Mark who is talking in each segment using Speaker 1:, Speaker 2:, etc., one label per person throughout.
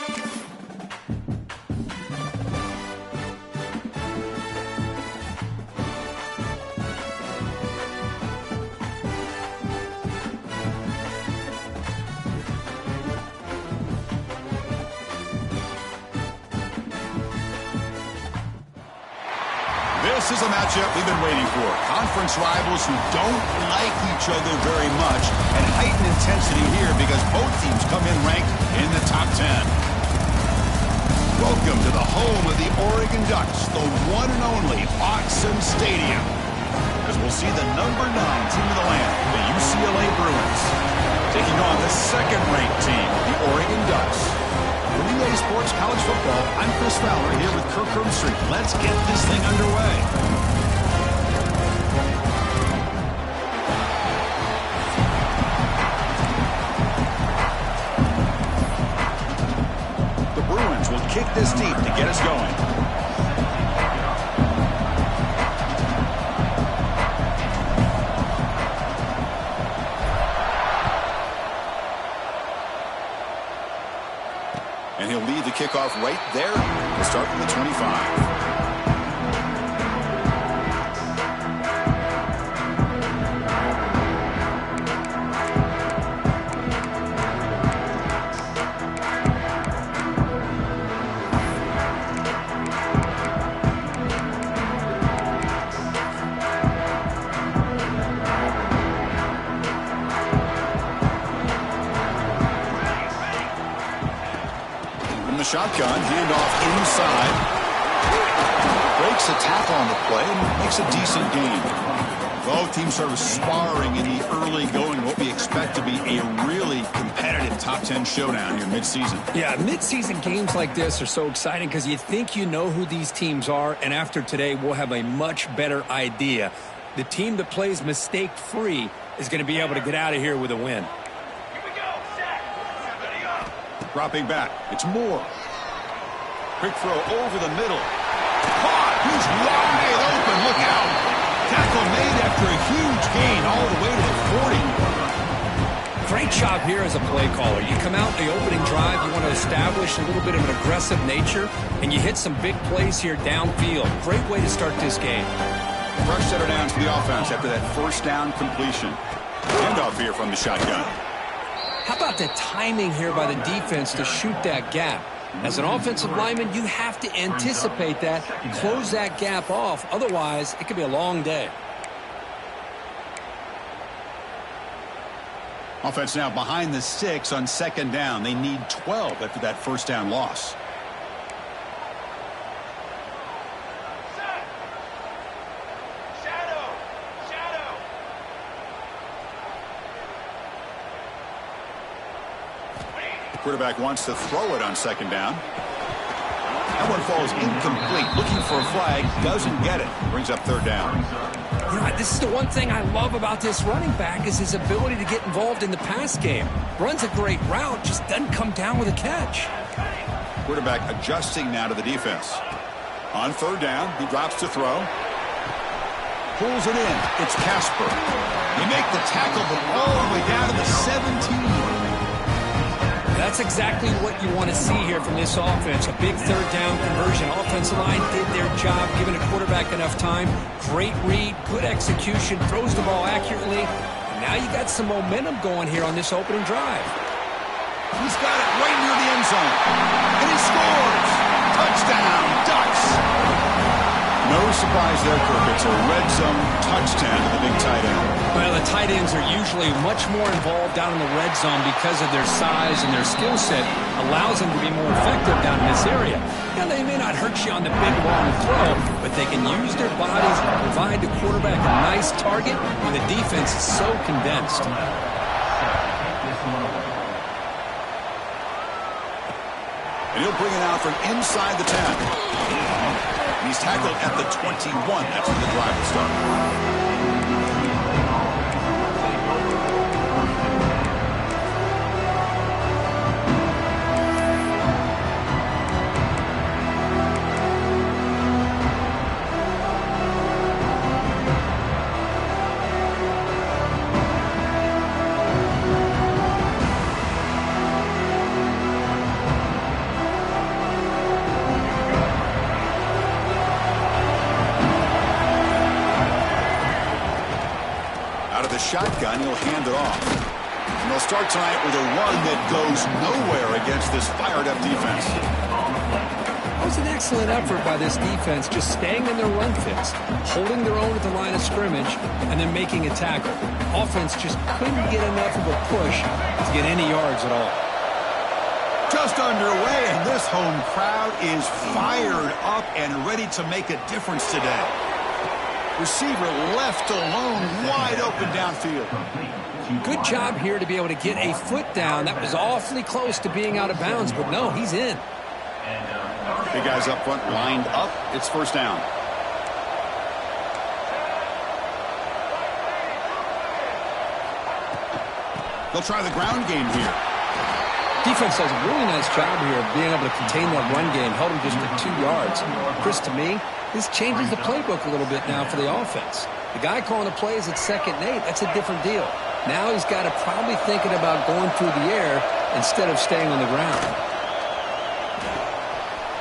Speaker 1: This is a matchup we've been waiting for. Conference rivals who don't like each other very much, and heightened intensity here because both teams come in ranked in the top 10. Welcome to the home of the Oregon Ducks, the one and only Autzen Stadium. As we'll see the number 9 team of the land, the UCLA Bruins, taking on the second-ranked team, the Oregon Ducks. For Relay Sports College Football, I'm Chris Fowler here with Kirk Herbstreit. Let's get this thing underway. The Bruins will kick this deep to get us going. And he'll lead the kickoff right there. We'll start from the 25. Shotgun, handoff inside. Breaks a tackle on the play and makes a decent gain. Both teams sort of sparring in the early going, what we expect to be a really competitive top 10 showdown here mid-season.
Speaker 2: Yeah, mid-season games like this are so exciting because you think you know who these teams are, and after today we'll have a much better idea. The team that plays mistake-free is going to be able to get out of here with a win.
Speaker 1: Dropping back, it's Moore. Quick throw over the middle. Caught, he's wide open, look out. Tackle made after a huge gain all the way to the 40.
Speaker 2: Great job here as a play caller. You come out in the opening drive, you want to establish a little bit of an aggressive nature, and you hit some big plays here downfield. Great way to start this game.
Speaker 1: Fresh setter down to the offense after that first down completion. Handoff here from the shotgun.
Speaker 2: How about the timing here by the defense to shoot that gap? As an offensive lineman, you have to anticipate that, close that gap off. Otherwise, it could be a long day.
Speaker 1: Offense now behind the 6 on second down. They need 12 after that first down loss. Quarterback wants to throw it on second down. That one falls incomplete. Looking for a flag. Doesn't get it. Brings up third down.
Speaker 2: You know, this is the one thing I love about this running back is his ability to get involved in the pass game. Runs a great route, just doesn't come down with a catch.
Speaker 1: Quarterback adjusting now to the defense. On third down, he drops to throw. Pulls it in. It's Casper. They make the tackle, but all the way down to the 17.
Speaker 2: That's exactly what you want to see here from this offense. A big third down conversion. Offensive line did their job, giving a quarterback enough time. Great read, good execution, throws the ball accurately. And now you got some momentum going here on this opening drive.
Speaker 1: He's got it right near the end zone. And he scores! Touchdown, Ducks! No surprise there, Kirk. It's a red zone touchdown to the big tight end.
Speaker 2: Well, the tight ends are usually much more involved down in the red zone because of their size and their skill set allows them to be more effective down in this area. Now, they may not hurt you on the big, long throw, but they can use their bodies to provide the quarterback a nice target when the defense is so condensed.
Speaker 1: And he'll bring it out from inside the 10. And he's tackled at the 21. That's when the drive will start. shotgun, he'll hand it off. And they'll start tonight with a run that goes nowhere against this fired-up defense.
Speaker 2: That was an excellent effort by this defense, just staying in their run fits, holding their own at the line of scrimmage, and then making a tackle. Offense just couldn't get enough of a push to get any yards at all.
Speaker 1: Just underway, and this home crowd is fired up and ready to make a difference today. Receiver left alone, wide open downfield.
Speaker 2: Good job here to be able to get a foot down. That was awfully close to being out of bounds, but no, he's in.
Speaker 1: Big guys up front lined up. It's first down. They'll try the ground game here.
Speaker 2: Defense does a really nice job here of being able to contain that run game, held him just for 2 yards. Chris, to me, this changes the playbook a little bit now for the offense. The guy calling the plays at 2nd and 8, that's a different deal. Now he's got to probably thinking about going through the air instead of staying on the ground.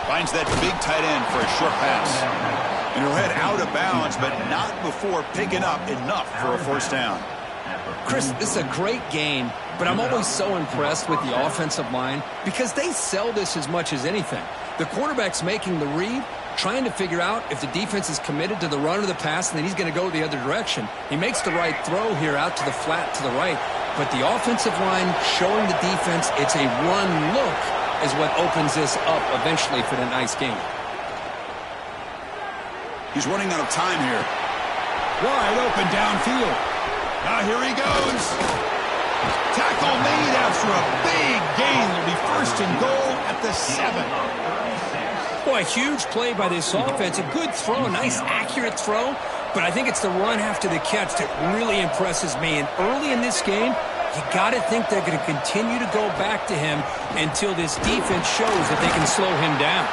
Speaker 1: Finds that big tight end for a short pass. And he'll head out of bounds, but not before picking up enough for a first down.
Speaker 2: Chris, this is a great game, but I'm always so impressed with the offensive line because they sell this as much as anything. The quarterback's making the read, trying to figure out if the defense is committed to the run or the pass, and then he's going to go the other direction. He makes the right throw here out to the flat to the right, but the offensive line showing the defense it's a run look is what opens this up eventually for the nice game.
Speaker 1: He's running out of time here. Wide open downfield. Now here he goes. Tackle made after a big gain. It'll be first and goal at the 7.
Speaker 2: Boy, a huge play by this offense. A good throw, a nice accurate throw, but I think it's the run after the catch that really impresses me. And early in this game, you got to think they're going to continue to go back to him until this defense shows that they can slow him down.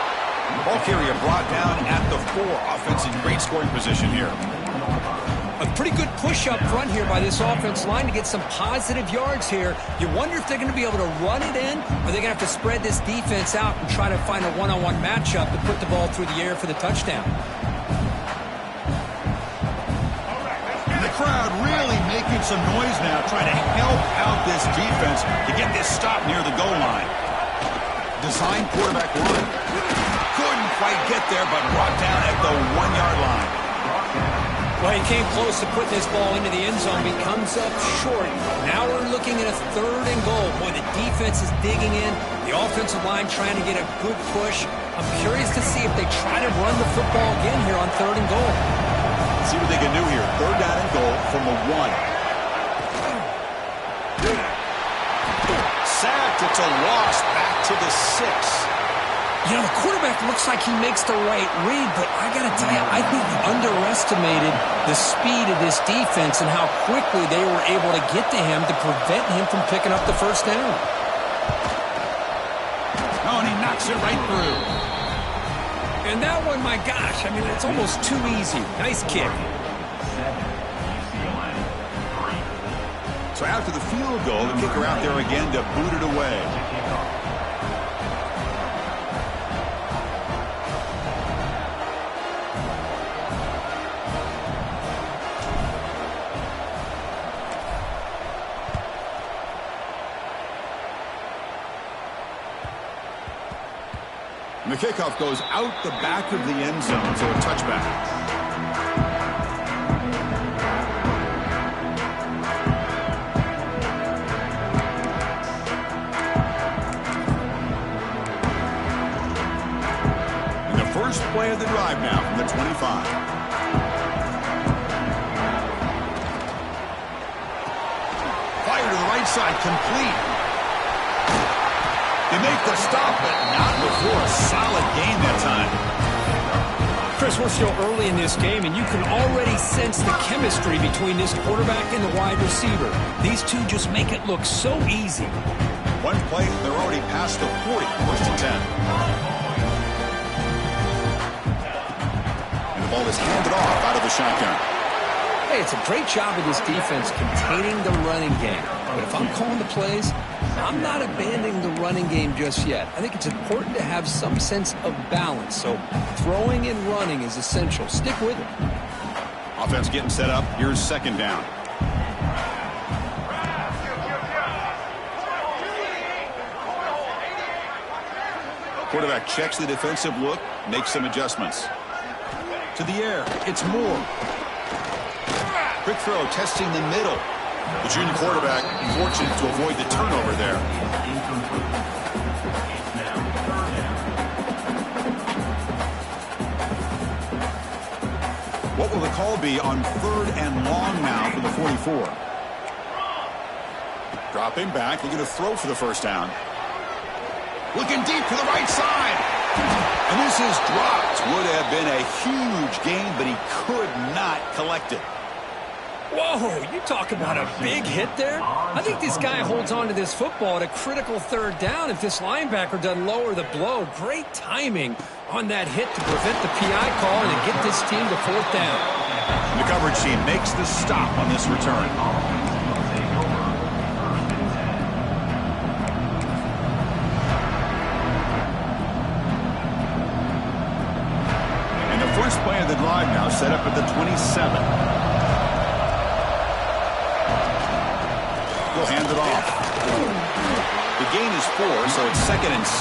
Speaker 1: Ball carrier brought down at the 4. Offense in great scoring position here.
Speaker 2: A pretty good push up front here by this offense line to get some positive yards here. You wonder if they're going to be able to run it in, or they're going to have to spread this defense out and try to find a one-on-one matchup to put the ball through the air for the touchdown.
Speaker 1: And the crowd really making some noise now, trying to help out this defense to get this stop near the goal line. Design quarterback run. Couldn't quite get there, but brought down at the 1-yard line.
Speaker 2: Well, he came close to putting this ball into the end zone. He comes up short. Now we're looking at a 3rd and goal. Boy, the defense is digging in. The offensive line trying to get a good push. I'm curious to see if they try to run the football again here on 3rd and goal.
Speaker 1: Let's see what they can do here. 3rd down and goal from the 1. Sacked. It's a loss back to the 6.
Speaker 2: You know, the quarterback looks like he makes the right read, but I got to tell you, I think he underestimated the speed of this defense and how quickly they were able to get to him to prevent him from picking up the first down.
Speaker 1: Oh, and he knocks it right through.
Speaker 2: And that one, my gosh, I mean, it's almost too easy. Nice kick.
Speaker 1: So after the field goal, the kicker out there again to boot it away. And the kickoff goes out the back of the end zone, so a touchback. And the first play of the drive now from the 25. Fire to the right side, complete. They make the stop, but not before a solid gain that time.
Speaker 2: Chris, we're still early in this game, and you can already sense the chemistry between this quarterback and the wide receiver. These two just make it look so easy.
Speaker 1: One play, they're already past the 40, first and 10. And the ball is handed off out of the shotgun.
Speaker 2: Hey, it's a great job of this defense containing the running game. But if I'm calling the plays, I'm not abandoning the running game just yet. I think it's important to have some sense of balance. So throwing and running is essential. Stick with it.
Speaker 1: Offense getting set up. Here's 2nd down. Quarterback checks the defensive look, makes some adjustments. To the air, it's Moore. Quick throw, testing the middle. The junior quarterback fortunate to avoid the turnover there. What will the call be on 3rd and long now for the 44? Dropping back, looking to throw for the first down. Looking deep to the right side. And this is dropped. Would have been a huge gain, but he could not collect it.
Speaker 2: Whoa, you talk about a big hit there. I think this guy holds on to this football at a critical 3rd down if this linebacker doesn't lower the blow. Great timing on that hit to prevent the PI call and to get this team to 4th down.
Speaker 1: The coverage team makes the stop on this return. And the first play of the drive now set up at the 27. He'll hand it off. The gain is 4, so it's 2nd and 6.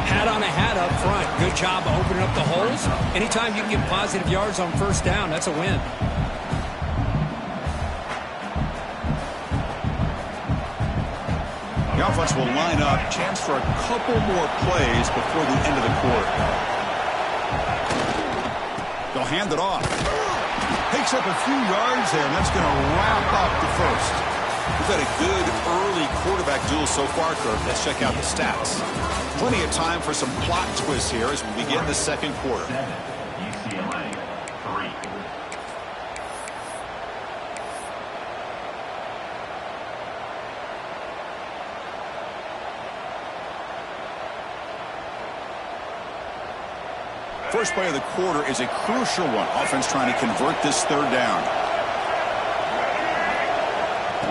Speaker 2: Hat on a hat up front. Good job opening up the holes. Anytime you can get positive yards on 1st down, that's a win.
Speaker 1: The offense will line up. Chance for a couple more plays before the end of the quarter. They'll hand it off. Takes up a few yards there, and that's going to wrap up the first. We've had a good early quarterback duel so far, Kirk. Let's check out the stats. Plenty of time for some plot twists here as we begin the second quarter.
Speaker 3: UCLA 3.
Speaker 1: First play of the quarter is a crucial one. Offense trying to convert this 3rd down.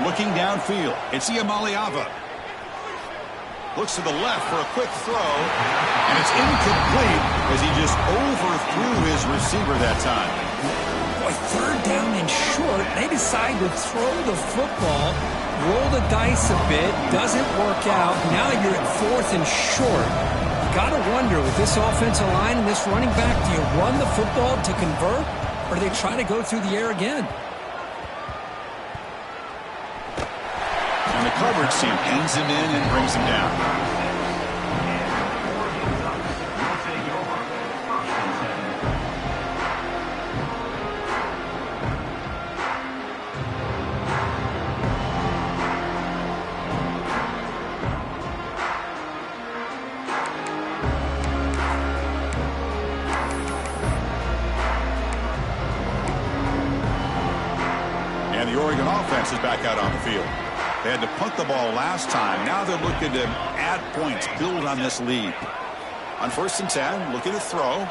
Speaker 1: Looking downfield, it's Iamaleava. Looks to the left for a quick throw, and it's incomplete as he just overthrew his receiver that time.
Speaker 2: Boy, 3rd down and short. They decide to throw the football, roll the dice a bit, doesn't work out. Now you're at 4th and short. Got to wonder, with this offensive line and this running back, do you run the football to convert, or do they try to go through the air again?
Speaker 1: And the coverage team pins him in and brings him down. And the Oregon offense is back out on the field. They had to punt the ball last time. Now they're looking to add points, build on this lead. On 1st and 10, looking to throw.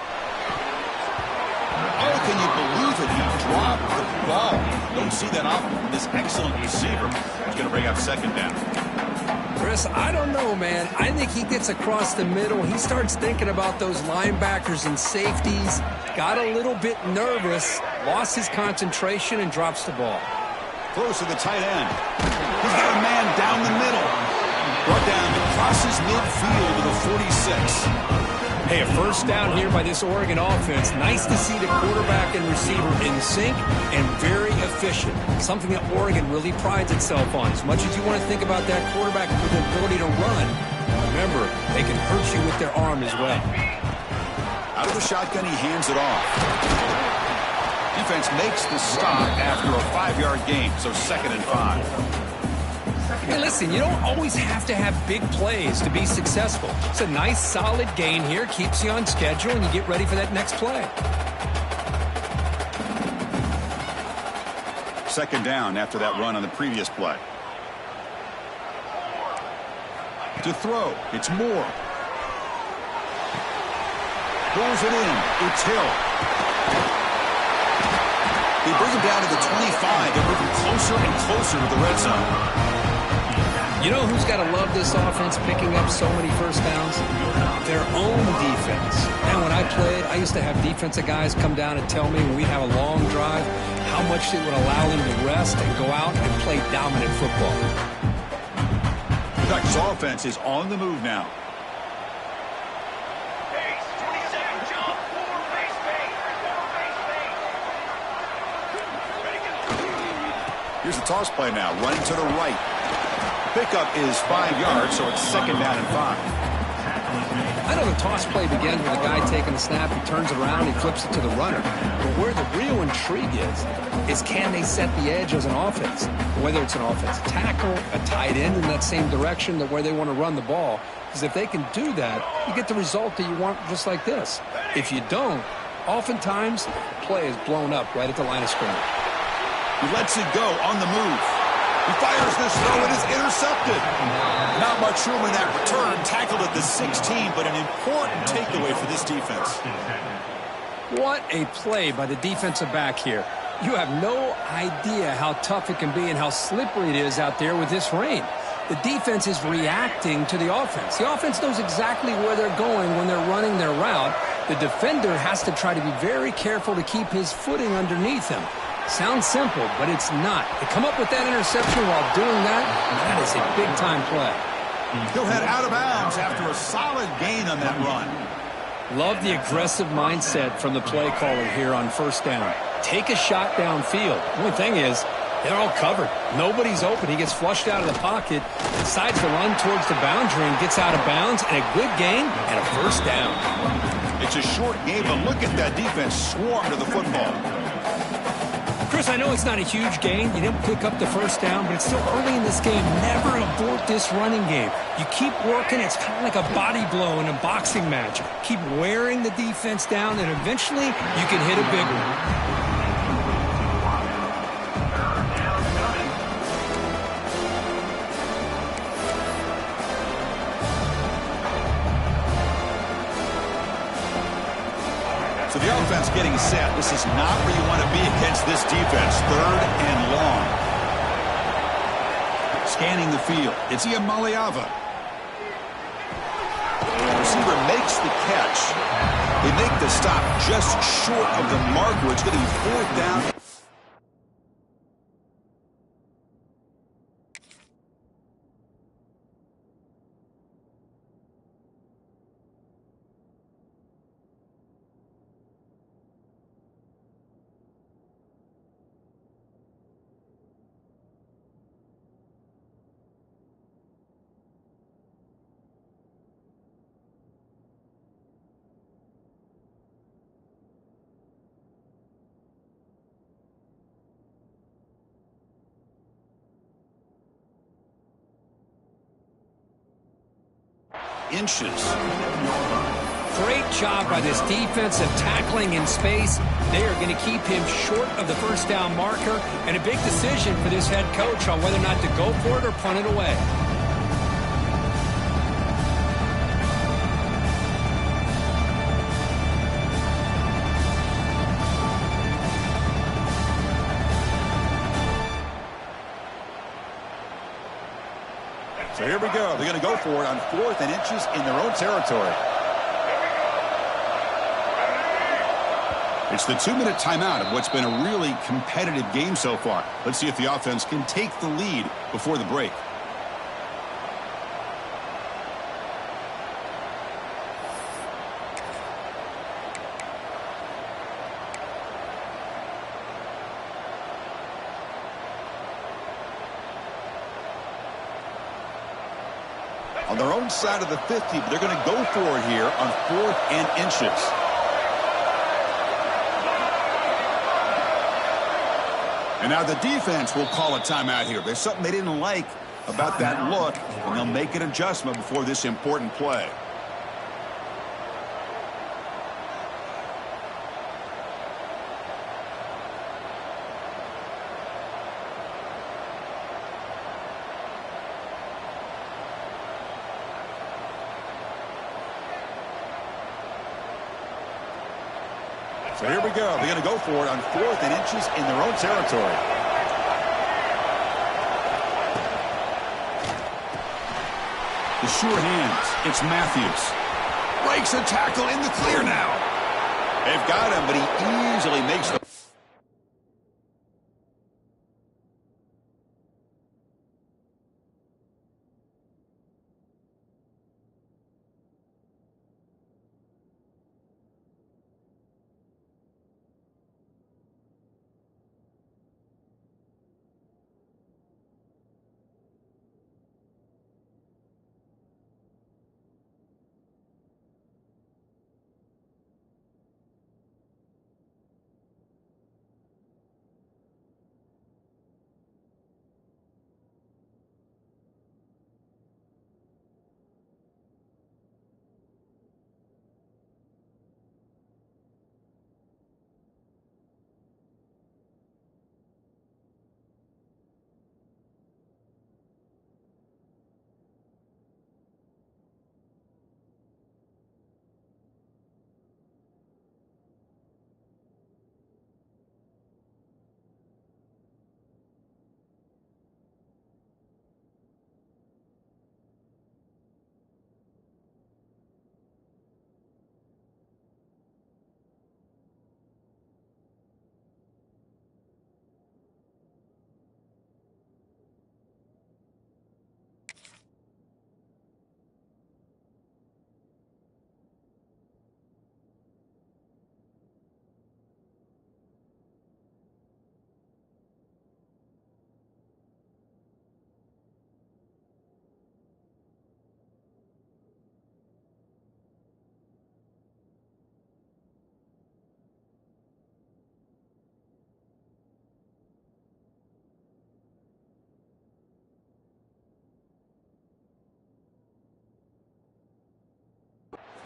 Speaker 1: Oh, can you believe it? He dropped the ball. Don't see that often from this excellent receiver. He's going to bring up 2nd down.
Speaker 2: Chris, I don't know, man. I think he gets across the middle. He starts thinking about those linebackers and safeties. Got a little bit nervous, lost his concentration, and drops the ball.
Speaker 1: Throws to the tight end. He's got a man down the middle. Brought down crosses midfield to the 46.
Speaker 2: Hey, a 1st down here by this Oregon offense. Nice to see the quarterback and receiver in sync and very efficient. Something that Oregon really prides itself on. As much as you want to think about that quarterback with the ability to run, remember, they can hurt you with their arm as well.
Speaker 1: Out of the shotgun, he hands it off. Defense makes the stop after a 5-yard gain, so 2nd and 5.
Speaker 2: Hey, listen, you don't always have to have big plays to be successful. It's a nice, solid gain here, keeps you on schedule, and you get ready for that next play.
Speaker 1: 2nd down after that run on the previous play. To throw, it's Moore. Throws it in, it's Hill. They bring him down to the 25. They're moving closer and closer to the red zone.
Speaker 2: You know who's got to love this offense picking up so many 1st downs? Their own defense. And when I played, I used to have defensive guys come down and tell me when we'd have a long drive how much it would allow them to rest and go out and play dominant football.
Speaker 1: The Ducks offense is on the move now. Here's the toss play now, running to the right. Pickup is 5 yards, so it's second down and 5.
Speaker 2: I know the toss play begins with a guy taking the snap, he turns it around, he flips it to the runner. But where the real intrigue is can they set the edge as an offense? Whether it's an offensive tackle, a tight end in that same direction that where they want to run the ball. Because if they can do that, you get the result that you want just like this. If you don't, oftentimes the play is blown up right at the line of scrimmage.
Speaker 1: He lets it go on the move. He fires this throw. It is intercepted. Not much room in that return. Tackled at the 16, but an important takeaway for this defense.
Speaker 2: What a play by the defensive back here. You have no idea how tough it can be and how slippery it is out there with this rain. The defense is reacting to the offense. The offense knows exactly where they're going when they're running their route. The defender has to try to be very careful to keep his footing underneath him. Sounds simple, but it's not. To come up with that interception while doing that, that is a big-time play.
Speaker 1: He'll head out of bounds after a solid gain on that run.
Speaker 2: Love the aggressive mindset from the play caller here on first down. Take a shot downfield. The only thing is, they're all covered. Nobody's open. He gets flushed out of the pocket, decides to run towards the boundary and gets out of bounds, and a good gain and a first down.
Speaker 1: It's a short game, but look at that defense swarm to the football.
Speaker 2: Chris, I know it's not a huge gain. You didn't pick up the first down, but it's still early in this game. Never abort this running game. You keep working. It's kind of like a body blow in a boxing match. Keep wearing the defense down, and eventually you can hit a big one.
Speaker 1: So the offense getting set. This is not where you want to be against this defense. Third and long. Scanning the field. It's Iamaleava. The receiver makes the catch. They make the stop just short of the marker. It's going to be fourth down. Inches.
Speaker 2: Great job by this defensive tackling in space. They are going to keep him short of the first down marker, and a big decision for this head coach on whether or not to go for it or punt it away.
Speaker 1: So here we go. They're going to go for it on 4th and inches in their own territory. It's the 2-minute timeout of what's been a really competitive game so far. Let's see if the offense can take the lead before the break. On their own side of the 50, but they're going to go for it here on 4th and inches. And now the defense will call a timeout here. There's something they didn't like about that look, and they'll make an adjustment before this important play. So here we go. They're going to go for it on 4th and inches in their own territory. The sure hands. It's Matthews. Breaks a tackle in the clear now. They've got him, but he easily makes the...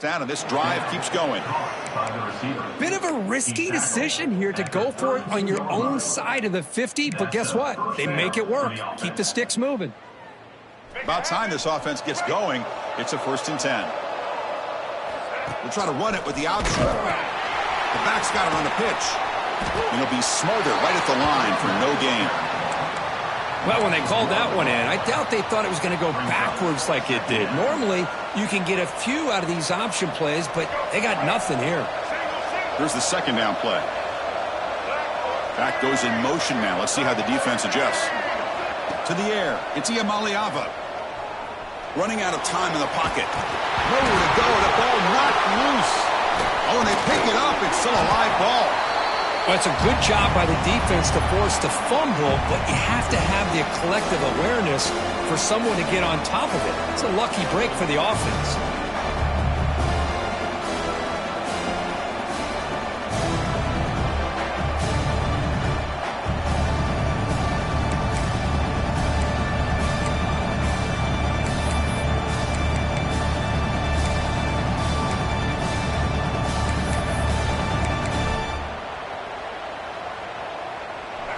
Speaker 1: Down, and this drive keeps going.
Speaker 2: Bit of a risky decision here to go for it on your own side of the 50, but guess what? They make it work. Keep the sticks moving.
Speaker 1: About time this offense gets going. It's a 1st and 10. We'll try to run it with the outside. The back's got it on the pitch. And he'll be smothered right at the line for no gain.
Speaker 2: Well, when they called that one in, I doubt they thought it was going to go backwards like it did. Normally, you can get a few out of these option plays, but they got nothing here.
Speaker 1: Here's the 2nd down play. Back goes in motion now. Let's see how the defense adjusts. To the air. It's Iamaleava. Running out of time in the pocket. Nowhere to go. The ball knocked loose. Oh, and they pick it up. It's still a live ball.
Speaker 2: Well, it's a good job by the defense to force the fumble, but you have to have the collective awareness for someone to get on top of it. It's a lucky break for the offense.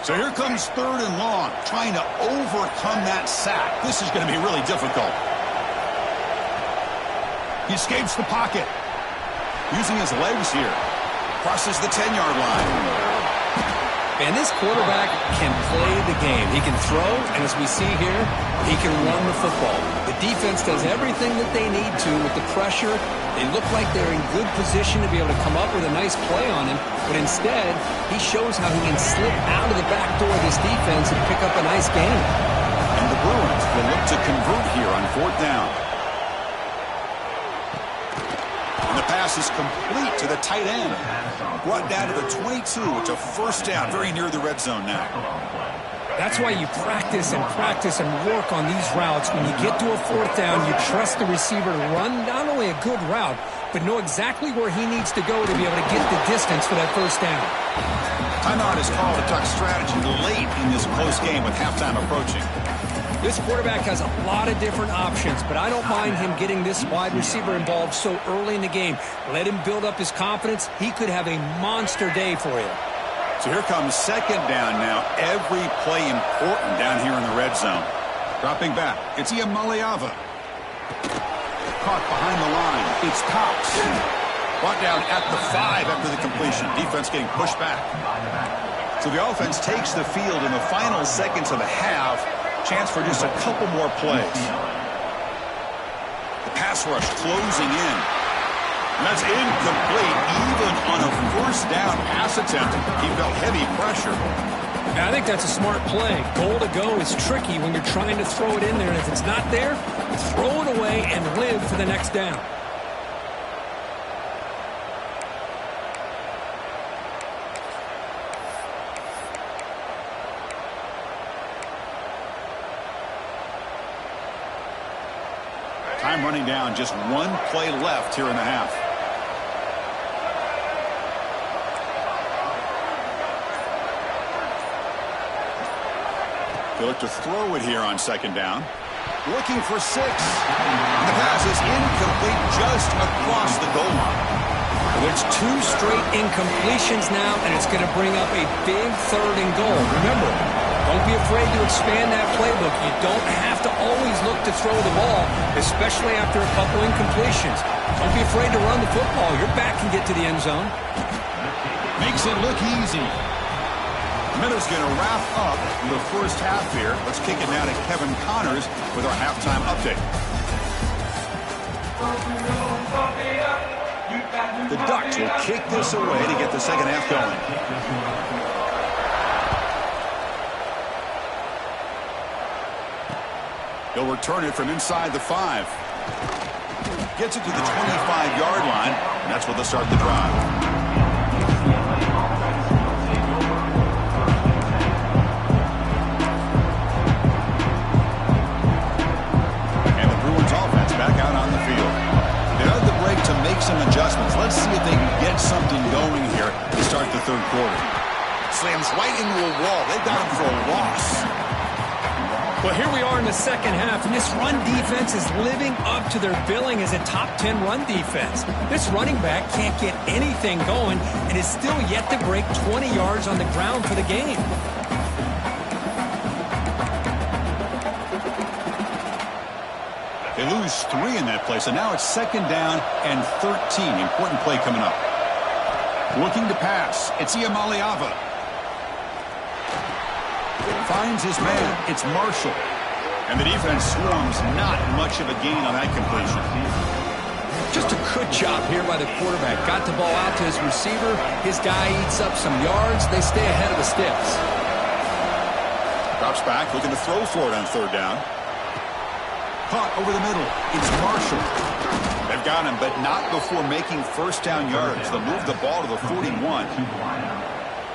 Speaker 1: So here comes 3rd and long, trying to overcome that sack. This is going to be really difficult. He escapes the pocket. Using his legs here. Crosses the 10-yard line.
Speaker 2: And this quarterback can play the game. He can throw, and as we see here, he can run the football. The defense does everything that they need to with the pressure. They look like they're in good position to be able to come up with a nice play on him, but instead, he shows how he can slip out of the back door of this defense and pick up a nice gain.
Speaker 1: And the Bruins will look to convert here on 4th down. And the pass is complete to the tight end. Brought down to the 22. It's a 1st down, very near the red zone now.
Speaker 2: That's why you practice and work on these routes. When you get to a 4th down, you trust the receiver to run not only a good route, but know exactly where he needs to go to be able to get the distance for that 1st down.
Speaker 1: Timeout is called to talk strategy late in this close game with halftime approaching.
Speaker 2: This quarterback has a lot of different options, but I don't mind him getting this wide receiver involved so early in the game. Let him build up his confidence. He could have a monster day for you.
Speaker 1: So here comes 2nd down now. Every play important down here in the red zone. Dropping back. It's Iamaleava. Caught behind the line. It's Cox. Brought down at the 5 after the completion. Defense getting pushed back. So the offense takes the field in the final seconds of the half. Chance for just a couple more plays. The pass rush closing in. And that's incomplete, even on a 1st down pass attempt. He felt heavy pressure.
Speaker 2: I think that's a smart play. Goal to go is tricky when you're trying to throw it in there, and if it's not there, throw it away and live for the next down.
Speaker 1: Time running down, just 1 play left here in the half. They look to throw it here on 2nd down. Looking for 6. And the pass is incomplete just across the goal line.
Speaker 2: It's 2 straight incompletions now, and it's going to bring up a big 3rd and goal. Remember, don't be afraid to expand that playbook. You don't have to always look to throw the ball, especially after a couple incompletions. Don't be afraid to run the football. Your back can get to the end zone.
Speaker 1: Makes it look easy. Miller's going to wrap up the 1st half here. Let's kick it now to Kevin Connors with our halftime update. The Ducks will kick this away to get the 2nd half going. He'll return it from inside the 5. Gets it to the 25-yard line, and that's where they'll start the drive. Some adjustments. Let's see if they can get something going here to start the 3rd quarter. Slams right into a wall. They got him for a loss.
Speaker 2: Well, here we are in the second half, and this run defense is living up to their billing as a top 10 run defense. This running back can't get anything going and is still yet to break 20 yards on the ground for the game.
Speaker 1: They lose 3 in that play, so now it's second down and 13. Important play coming up. Looking to pass. It's Iamaleava. Finds his man. It's Marshall. And the defense swarms. Not much of a gain on that completion.
Speaker 2: Just a good job here by the quarterback. Got the ball out to his receiver. His guy eats up some yards. They stay ahead of the sticks.
Speaker 1: Drops back, looking to throw for it on third down. Caught over the middle. It's Marshall. They've got him, but not before making first down yards. They'll move the ball to the 41.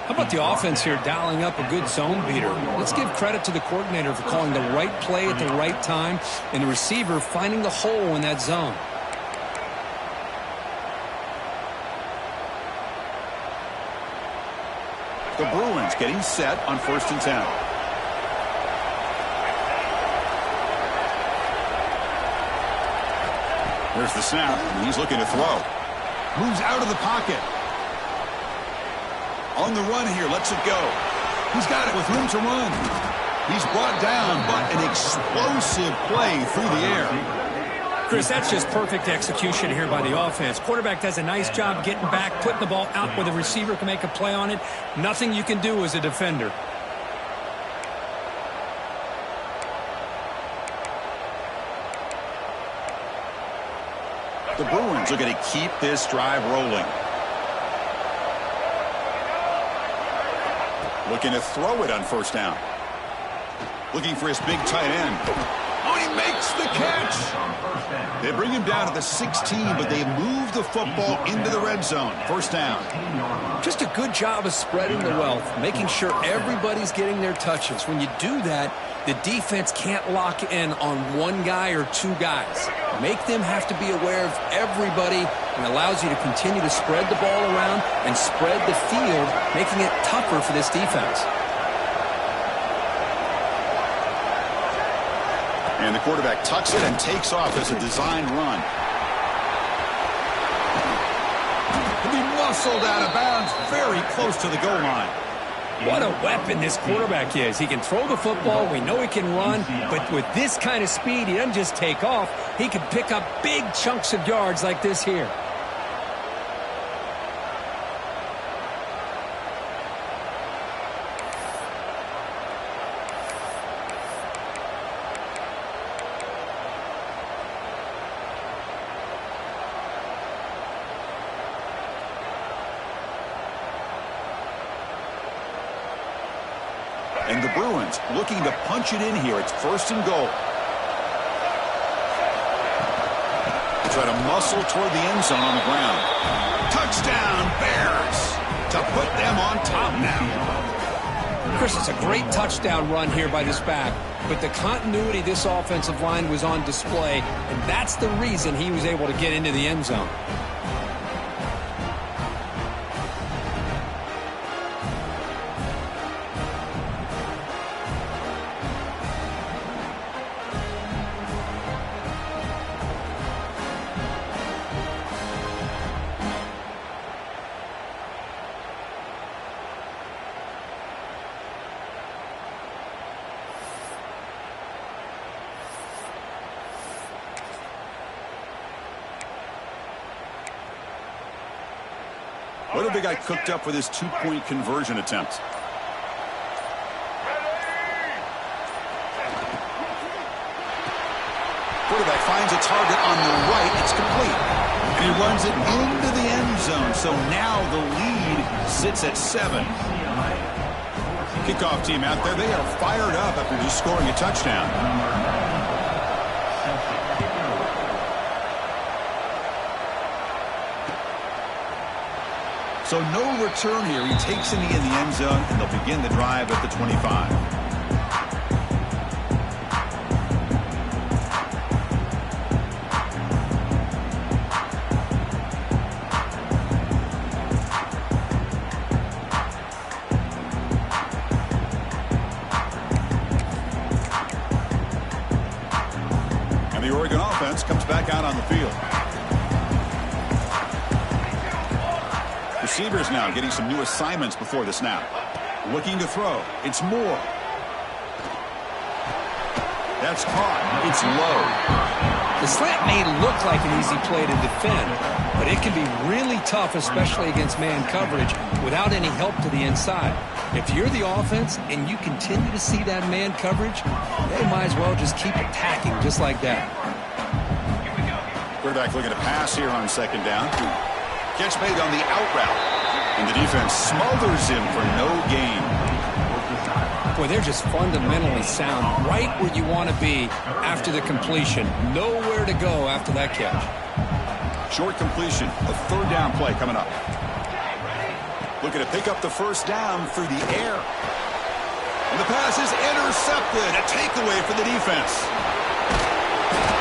Speaker 2: How about the offense here dialing up a good zone beater? Let's give credit to the coordinator for calling the right play at the right time and the receiver finding the hole in that zone.
Speaker 1: The Bruins getting set on 1st and 10. There's the snap, and he's looking to throw. Moves out of the pocket. On the run here, lets it go. He's got it with room to run. He's brought down, but an explosive play through the air.
Speaker 2: Chris, that's just perfect execution here by the offense. Quarterback does a nice job getting back, putting the ball out where the receiver can make a play on it. Nothing you can do as a defender.
Speaker 1: The Bruins are going to keep this drive rolling. Looking to throw it on first down. Looking for his big tight end. Oh, he makes the catch. They bring him down to the 16, but they move the football into the red zone. First down.
Speaker 2: Just a good job of spreading the wealth, making sure everybody's getting their touches. When you do that, the defense can't lock in on one guy or two guys. Make them have to be aware of everybody and allows you to continue to spread the ball around and spread the field, making it tougher for this defense.
Speaker 1: And the quarterback tucks it and takes off as a designed run. He'll be muscled out of bounds very close to the goal line.
Speaker 2: What a weapon this quarterback is. He can throw the football. We know he can run. But with this kind of speed, he doesn't just take off. He can pick up big chunks of yards like this here.
Speaker 1: And the Bruins looking to punch it in here. It's 1st and goal. Try to muscle toward the end zone on the ground. Touchdown, Bears, to put them on top now.
Speaker 2: Chris, it's a great touchdown run here by this back, but the continuity of this offensive line was on display, and that's the reason he was able to get into the end zone.
Speaker 1: What have they got cooked up for this 2-point conversion attempt? Quarterback finds a target on the right. It's complete. And he runs it into the end zone. So now the lead sits at 7. Kickoff team out there. They are fired up after just scoring a touchdown. So no return here. He takes a knee in the end zone, and they'll begin the drive at the 25. back out on the field. Receivers now getting some new assignments before the snap. Looking to throw. It's Moore. That's caught. It's low.
Speaker 2: The slant may look like an easy play to defend, but it can be really tough, especially against man coverage, without any help to the inside. If you're the offense and you continue to see that man coverage, they might as well just keep attacking just like that.
Speaker 1: Quarterback looking to pass here on second down. Catch made on the out route. And the defense smothers him for no gain.
Speaker 2: Boy, they're just fundamentally sound, right where you want to be after the completion. Nowhere to go after that catch.
Speaker 1: Short completion, a third down play coming up. Looking to pick up the first down through the air. And the pass is intercepted. A takeaway for the defense.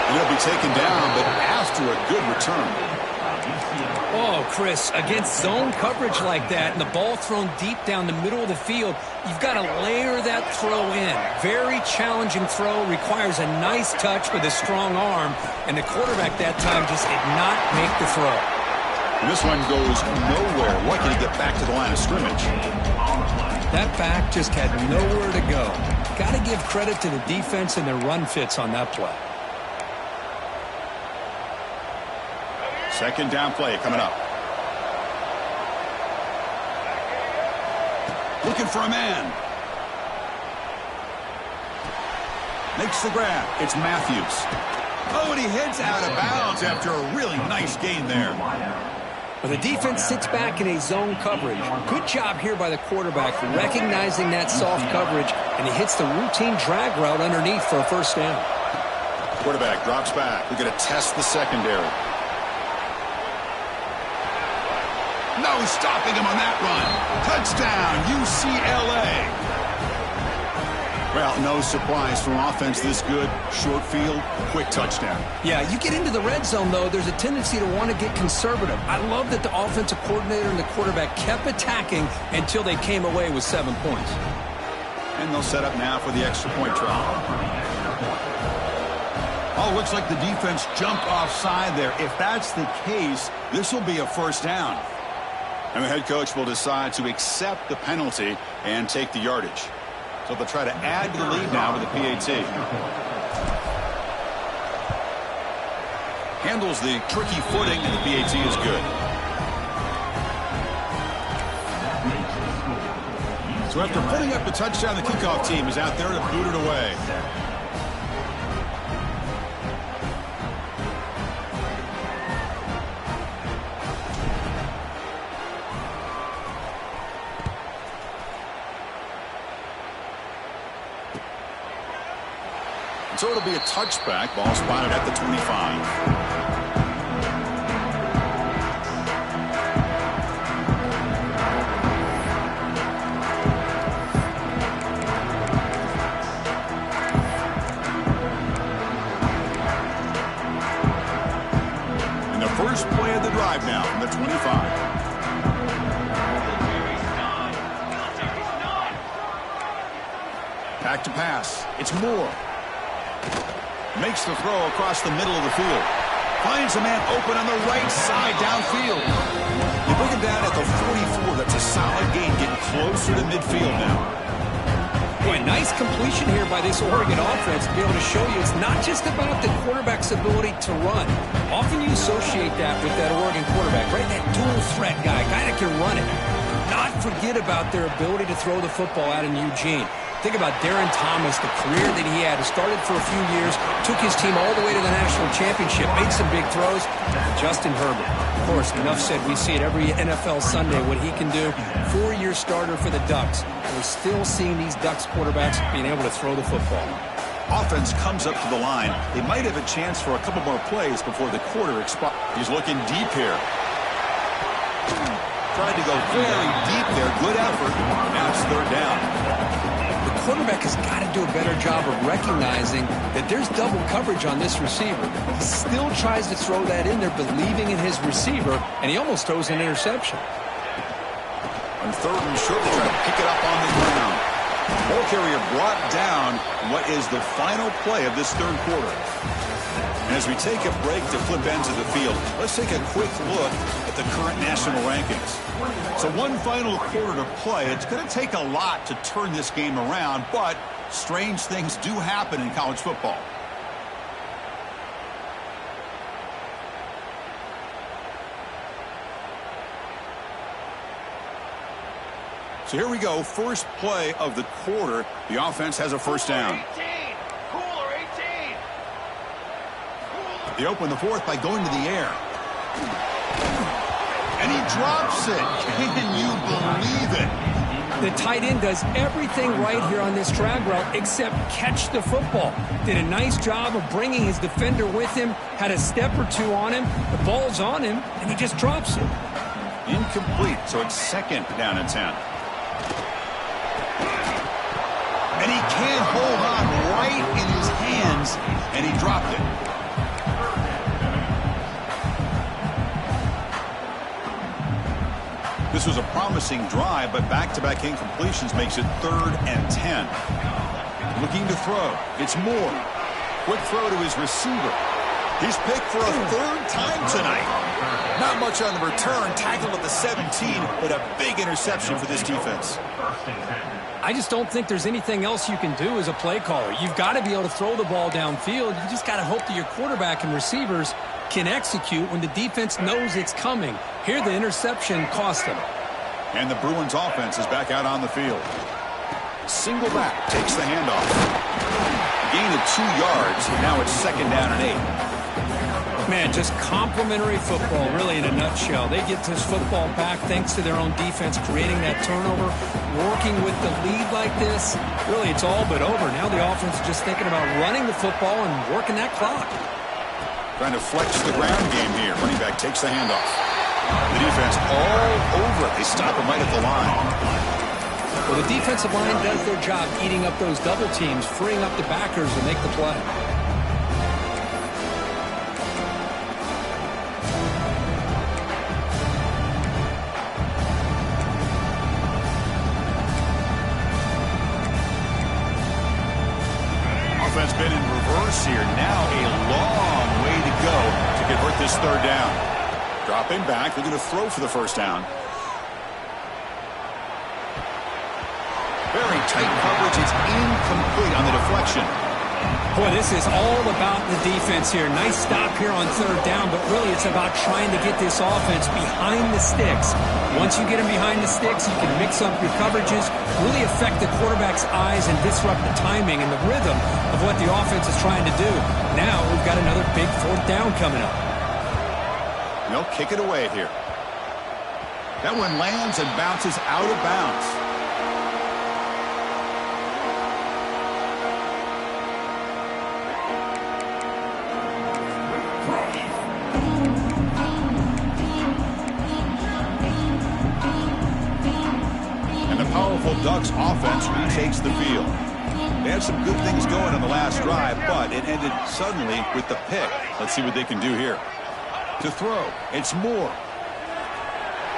Speaker 1: And he'll be taken down, but after a good return.
Speaker 2: Oh, Chris, against zone coverage like that and the ball thrown deep down the middle of the field, you've got to layer that throw in. Very challenging throw, requires a nice touch with a strong arm, and the quarterback that time just did not make the throw.
Speaker 1: And this one goes nowhere. Lucky to get back to the line of scrimmage.
Speaker 2: That back just had nowhere to go. Got to give credit to the defense and their run fits on that play.
Speaker 1: Second down play coming up. Looking for a man. Makes the grab. It's Matthews. Oh, and he heads out of bounds after a really nice gain there.
Speaker 2: Well, the defense sits back in a zone coverage. Good job here by the quarterback recognizing that soft coverage, and he hits the routine drag route underneath for a first down.
Speaker 1: Quarterback drops back. We're going to test the secondary. No stopping him on that run. Touchdown, UCLA. Well, no surprise from offense this good. Short field, quick touchdown.
Speaker 2: Yeah, you get into the red zone, though, there's a tendency to want to get conservative. I love that the offensive coordinator and the quarterback kept attacking until they came away with 7 points.
Speaker 1: And they'll set up now for the extra point try. Oh, looks like the defense jumped offside there. If that's the case, this will be a first down. And the head coach will decide to accept the penalty and take the yardage. So they'll try to add to the lead now with the PAT. Handles the tricky footing, and the PAT is good. So after putting up the touchdown, the kickoff team is out there to boot it away. So it'll be a touchback. Ball spotted at the 25. And the first play of the drive now from the 25. Back to pass. It's Moore. Makes the throw across the middle of the field. Finds a man open on the right side downfield. You bring him down at the 44. That's a solid gain, getting closer to midfield now.
Speaker 2: Boy, nice completion here by this Oregon offense to be able to show you it's not just about the quarterback's ability to run. Often you associate that with that Oregon quarterback, right? That dual threat guy that can run it. Not forget about their ability to throw the football out in Eugene. Think about Darren Thomas, the career that he had. He started for a few years, took his team all the way to the national championship, made some big throws. Justin Herbert. Of course, enough said, we see it every NFL Sunday, what he can do. 4-year starter for the Ducks. And we're still seeing these Ducks quarterbacks being able to throw the football.
Speaker 1: Offense comes up to the line. They might have a chance for a couple more plays before the quarter expires. He's looking deep here. Tried to go very deep there. Good effort. Now it's third down.
Speaker 2: Quarterback has got to do a better job of recognizing that there's double coverage on this receiver. He still tries to throw that in there, believing in his receiver, and he almost throws an interception.
Speaker 1: On third and short, they try to pick it up on the ground. Ball carrier brought down. What is the final play of this third quarter? And as we take a break to flip ends of the field, let's take a quick look at the current national rankings. So one final quarter to play. It's going to take a lot to turn this game around, but strange things do happen in college football. So here we go, first play of the quarter. The offense has a first down. They open the fourth by going to the air. And he drops it. Can you believe it?
Speaker 2: The tight end does everything right here on this drag route except catch the football. Did a nice job of bringing his defender with him, had a step or two on him, the ball's on him, and he just drops it.
Speaker 1: Incomplete, so it's second down and 10. And he can't hold on right in his hands, and he dropped it. This was a promising drive, but back-to-back incompletions makes it 3rd and 10. Looking to throw. It's Moore. Quick throw to his receiver. He's picked for a 3rd time tonight. Not much on the return. Tackled at the 17, but a big interception for this defense.
Speaker 2: I just don't think there's anything else you can do as a play caller. You've got to be able to throw the ball downfield. You just got to hope that your quarterback and receivers can execute when the defense knows it's coming. Here, the interception cost him.
Speaker 1: And the Bruins offense is back out on the field. Single back, takes the handoff. Gain of 2 yards. Now it's 2nd down and 8.
Speaker 2: Man, just complimentary football, really, in a nutshell. They get this football back thanks to their own defense, creating that turnover, working with the lead like this. Really, it's all but over. Now the offense is just thinking about running the football and working that clock.
Speaker 1: Trying to flex the ground game here. Running back takes the handoff. The defense all over it. They stop him right at the line.
Speaker 2: Well, the defensive line does their job eating up those double teams, freeing up the backers to make the play.
Speaker 1: Offense been in reverse here. Now a long way to go to convert this 3rd down. Dropping back, they're going to throw for the first down. Very tight coverage. It's incomplete on the deflection.
Speaker 2: Boy, this is all about the defense here. Nice stop here on 3rd down, but really it's about trying to get this offense behind the sticks. Once you get them behind the sticks, you can mix up your coverages, really affect the quarterback's eyes and disrupt the timing and the rhythm of what the offense is trying to do. Now we've got another big 4th down coming up.
Speaker 1: They'll kick it away here. That one lands and bounces out of bounds. And the powerful Ducks offense retakes the field. They had some good things going on the last drive, but it ended suddenly with the pick. Let's see what they can do here. To throw, it's Moore.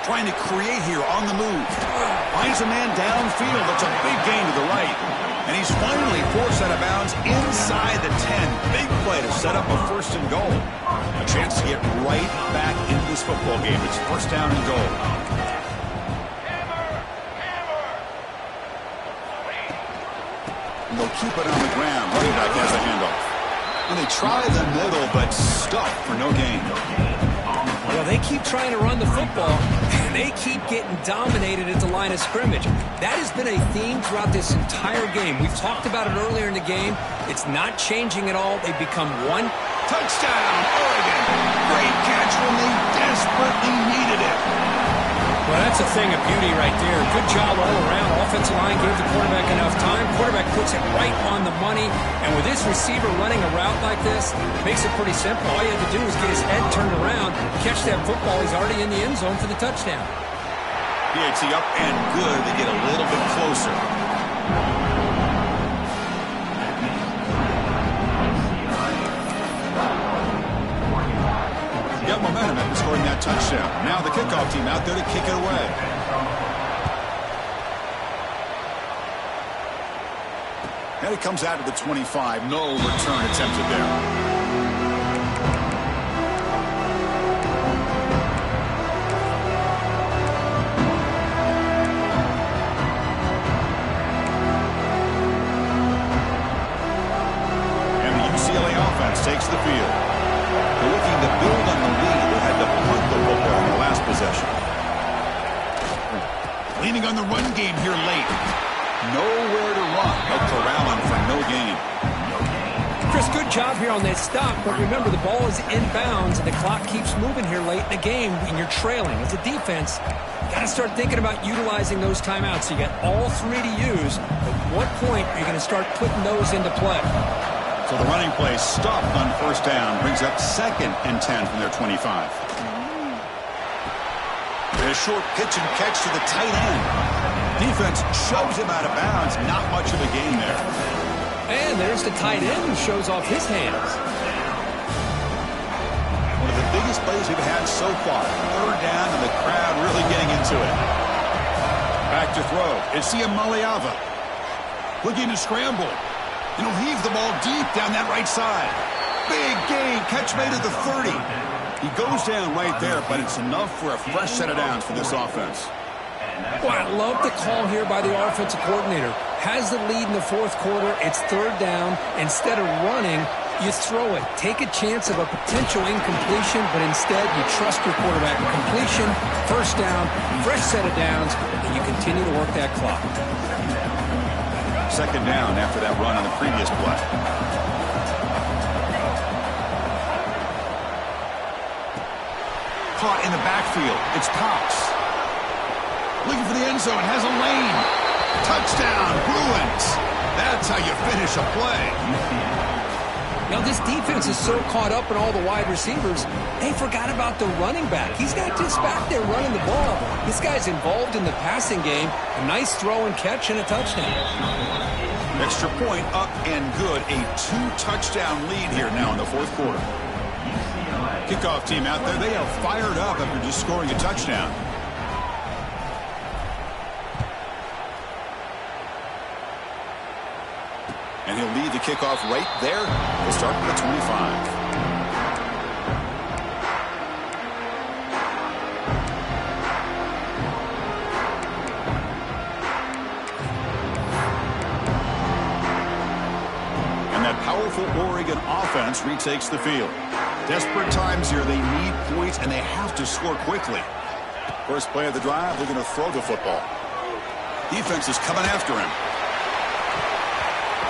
Speaker 1: Trying to create here on the move. Finds a man downfield. That's a big gain to the right. And he's finally forced out of bounds inside the 10. Big play to set up a 1st and goal. A chance to get right back into this football game. It's 1st down and goal. And they'll keep it on the ground. Running back has a handoff. And they try the middle, but stuck for no gain.
Speaker 2: Well, they keep trying to run the football, and they keep getting dominated at the line of scrimmage. That has been a theme throughout this entire game. We've talked about it earlier in the game. It's not changing at all. They've become one.
Speaker 1: Touchdown, Oregon. Great catch when they desperately needed it.
Speaker 2: Well, that's a thing of beauty right there. Good job all around. Offensive line gave the quarterback enough time. Quarterback puts it right on the money. And with this receiver running a route like this, it makes it pretty simple. All you have to do is get his head turned around, catch that football. He's already in the end zone for the touchdown.
Speaker 1: PAT up and good. They get a little bit closer. Got momentum after scoring that touchdown. Now the kickoff team out there to kick it away. And it comes out to the 25. No return attempted there. on the run game here late. Nowhere to run, but corralling for no gain.
Speaker 2: Chris, good job here on that stop, but remember the ball is inbounds and the clock keeps moving here late in the game when you're trailing. As a defense, you got to start thinking about utilizing those timeouts. You got all three to use. At what point are you going to start putting those into play?
Speaker 1: So the running play stopped on first down, brings up 2nd and 10 from their 25. A short pitch and catch to the tight end. Defense shoves him out of bounds. Not much of a gain there.
Speaker 2: And there's the tight end who shows off his hands.
Speaker 1: One of the biggest plays we've had so far. 3rd down and the crowd really getting into it. Back to throw. It's Maliava. Looking to scramble. And he'll heave the ball deep down that right side. Big gain. Catch made at the 30. He goes down right there, but it's enough for a fresh set of downs for this offense.
Speaker 2: Well, I love the call here by the offensive coordinator. Has the lead in the 4th quarter. It's 3rd down. Instead of running, you throw it. Take a chance of a potential incompletion, but instead you trust your quarterback. Completion, 1st down, fresh set of downs, and you continue to work that clock.
Speaker 1: 2nd down after that run on the previous play. Caught in the backfield. It's Cox. Looking for the end zone. Has a lane. Touchdown, Bruins. That's how you finish a play.
Speaker 2: Now, this defense is so caught up in all the wide receivers, they forgot about the running back. He's not just back there running the ball. This guy's involved in the passing game. A nice throw and catch and a touchdown.
Speaker 1: Extra point up and good. A 2-touchdown lead here now in the 4th quarter. Kickoff team out there. They are fired up after just scoring a touchdown. And he'll lead the kickoff right there. We'll start with the 25. And that powerful Oregon offense retakes the field. Desperate times here. They need points, and they have to score quickly. First play of the drive, they're going to throw the football. Defense is coming after him.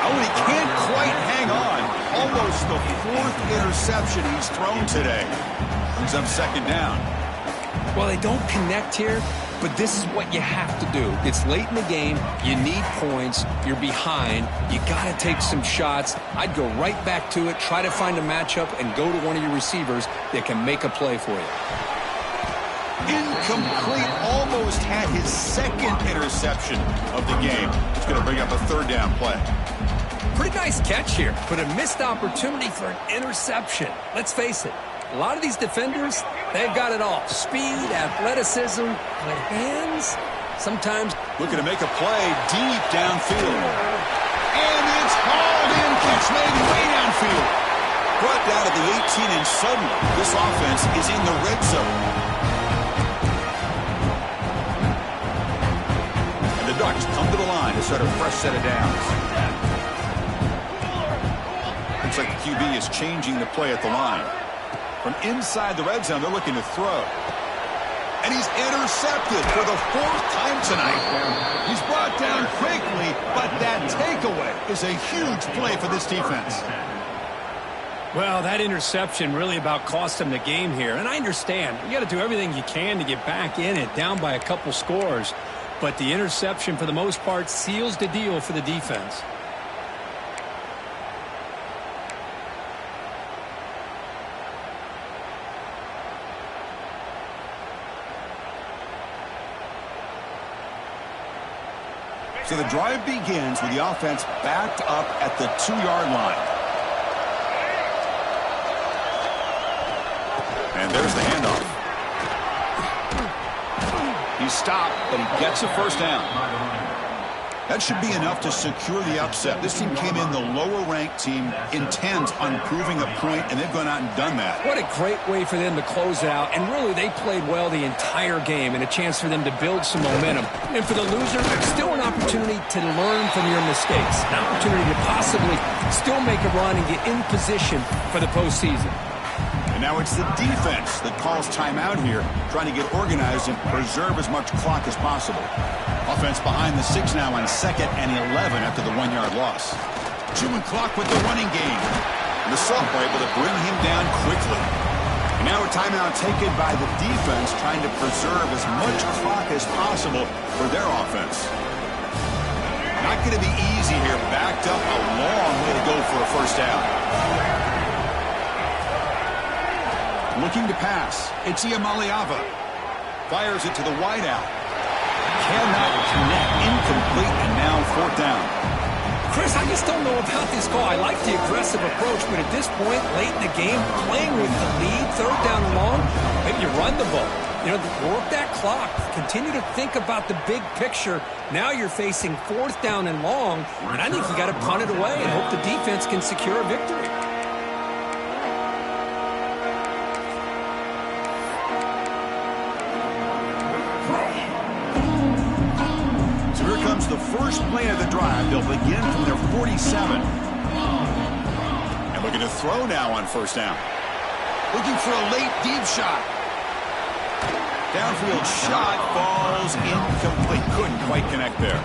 Speaker 1: Oh, and he can't quite hang on. Almost the 4th interception he's thrown today. Brings up 2nd down.
Speaker 2: Well, they don't connect here, but this is what you have to do. It's late in the game. You need points. You're behind. You got to take some shots. I'd go right back to it, try to find a matchup, and go to one of your receivers that can make a play for you.
Speaker 1: Incomplete. Almost had his 2nd interception of the game. It's going to bring up a 3rd down play.
Speaker 2: Pretty nice catch here, but a missed opportunity for an interception. Let's face it, a lot of these defenders, they've got it all. Speed, athleticism, but hands, sometimes.
Speaker 1: Looking to make a play deep downfield. And it's hauled in. Catch made way downfield. Brought down at the 18, and suddenly this offense is in the red zone. And the Ducks come to the line to start a fresh set of downs. Looks like the QB is changing the play at the line. From inside the red zone, they're looking to throw. And he's intercepted for the 4th time tonight. He's brought down quickly, but that takeaway is a huge play for this defense.
Speaker 2: Well, that interception really about cost them the game here. And I understand. You got to do everything you can to get back in it, down by a couple scores. But the interception, for the most part, seals the deal for the defense.
Speaker 1: So the drive begins with the offense backed up at the 2-yard line. And there's the handoff. He's stopped, but he gets a 1st down. That should be enough to secure the upset. This team came in the lower-ranked team, intent on proving a point, and they've gone out and done that.
Speaker 2: What a great way for them to close it out. And really, they played well the entire game, and a chance for them to build some momentum. And for the loser, still an opportunity to learn from your mistakes. An opportunity to possibly still make a run and get in position for the postseason.
Speaker 1: And now it's the defense that calls timeout here, trying to get organized and preserve as much clock as possible. Offense behind the 6 now on 2nd and 11 after the 1-yard loss. Chewing clock with the running game. And the sophomore able to bring him down quickly. And now a timeout taken by the defense, trying to preserve as much clock as possible for their offense. Not going to be easy here. Backed up a long way to go for a first down. Looking to pass. It's Iamaleava. Fires it to the wideout. Cannot connect. Incomplete, and now 4th down.
Speaker 2: Chris, I just don't know about this call. I like the aggressive approach, but at this point, late in the game, playing with the lead, 3rd down and long, maybe you run the ball. You know, work that clock. Continue to think about the big picture. Now you're facing 4th down and long, and I think you got to punt it away and hope the defense can secure a victory.
Speaker 1: The first play of the drive. They'll begin from their 47. And looking to throw now on 1st down. Looking for a late deep shot. Downfield shot falls incomplete. Couldn't quite connect there.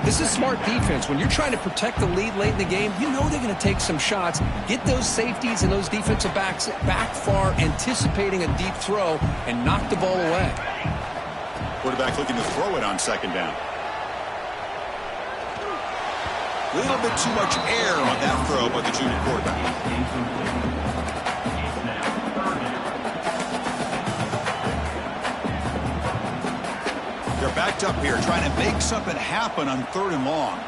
Speaker 2: This is smart defense. When you're trying to protect the lead late in the game, you know they're going to take some shots. Get those safeties and those defensive backs back far, anticipating a deep throw, and knock the ball away.
Speaker 1: Quarterback looking to throw it on 2nd down. A little bit too much air on that throw by the junior quarterback. They're backed up here, trying to make something happen on 3rd and long.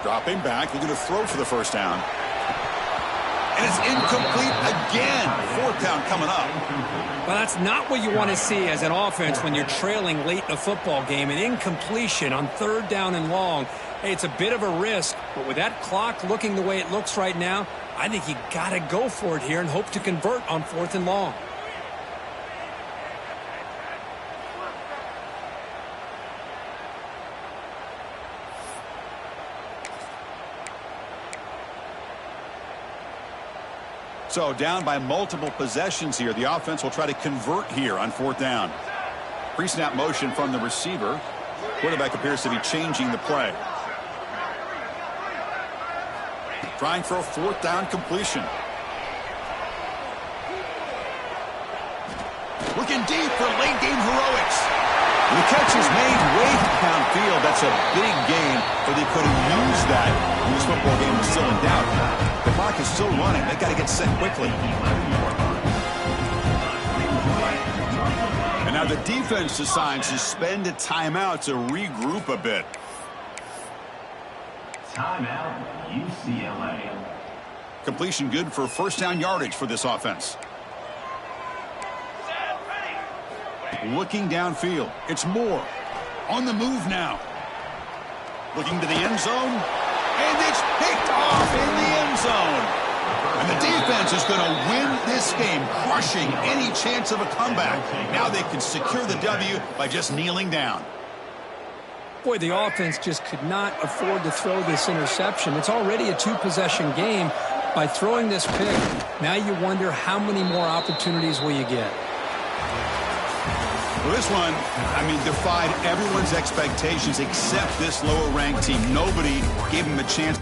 Speaker 1: Dropping back, looking to throw for the first down. And it's incomplete again. 4th down coming up.
Speaker 2: Well, that's not what you want to see as an offense when you're trailing late in a football game. An incompletion on 3rd down and long. Hey, it's a bit of a risk, but with that clock looking the way it looks right now, I think you got to go for it here and hope to convert on 4th and long.
Speaker 1: So down by multiple possessions here. The offense will try to convert here on 4th down. Pre-snap motion from the receiver. Quarterback appears to be changing the play. Trying for a 4th down completion. Looking deep for late game heroics. And the catch is made way downfield. That's a big gain, but they could have used that when this football game was still in doubt. The clock is still running. They got to get set quickly. And now the defense decides to spend a timeout to regroup a bit.
Speaker 3: Timeout, UCLA.
Speaker 1: Completion good for 1st down yardage for this offense. Looking downfield. It's Moore. On the move now. Looking to the end zone. And it's picked off in the end zone. And the defense is going to win this game, crushing any chance of a comeback. Now they can secure the W by just kneeling down.
Speaker 2: Boy, the offense just could not afford to throw this interception. It's already a 2-possession game. By throwing this pick, now you wonder how many more opportunities will you get.
Speaker 1: Well, this one, I mean, defied everyone's expectations except this lower-ranked team. Nobody gave them a chance.